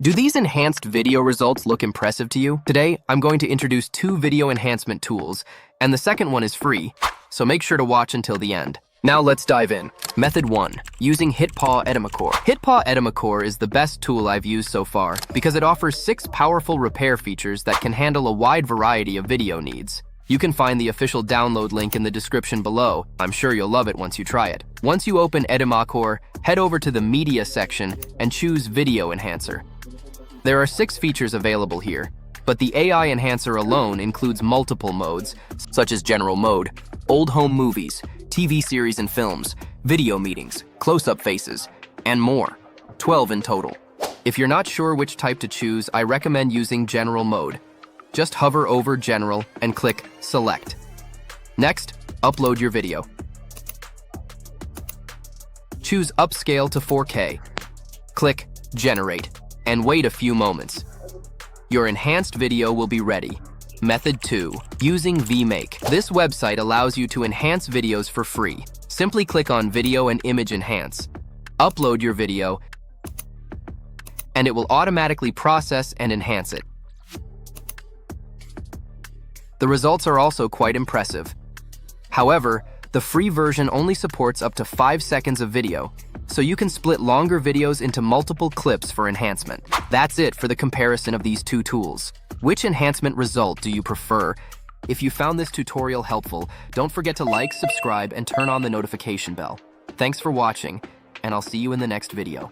Do these enhanced video results look impressive to you? Today, I'm going to introduce 2 video enhancement tools, and the second one is free, so make sure to watch until the end. Now let's dive in. Method 1. Using HitPaw Edimakor. HitPaw Edimakor is the best tool I've used so far because it offers 6 powerful repair features that can handle a wide variety of video needs. You can find the official download link in the description below. I'm sure you'll love it once you try it. Once you open Edimakor, head over to the Media section and choose Video Enhancer. There are 6 features available here, but the AI enhancer alone includes multiple modes, such as general mode, old home movies, TV series and films, video meetings, close-up faces, and more. 12 in total. If you're not sure which type to choose, I recommend using general mode. Just hover over general and click select. Next, upload your video. Choose upscale to 4K. Click generate and wait a few moments. Your enhanced video will be ready. Method 2. Using Vmake. This website allows you to enhance videos for free. Simply click on Video and Image Enhance. Upload your video, and it will automatically process and enhance it. The results are also quite impressive. However, the free version only supports up to 5 seconds of video, so you can split longer videos into multiple clips for enhancement. That's it for the comparison of these 2 tools. Which enhancement result do you prefer? If you found this tutorial helpful, don't forget to like, subscribe, and turn on the notification bell. Thanks for watching, and I'll see you in the next video.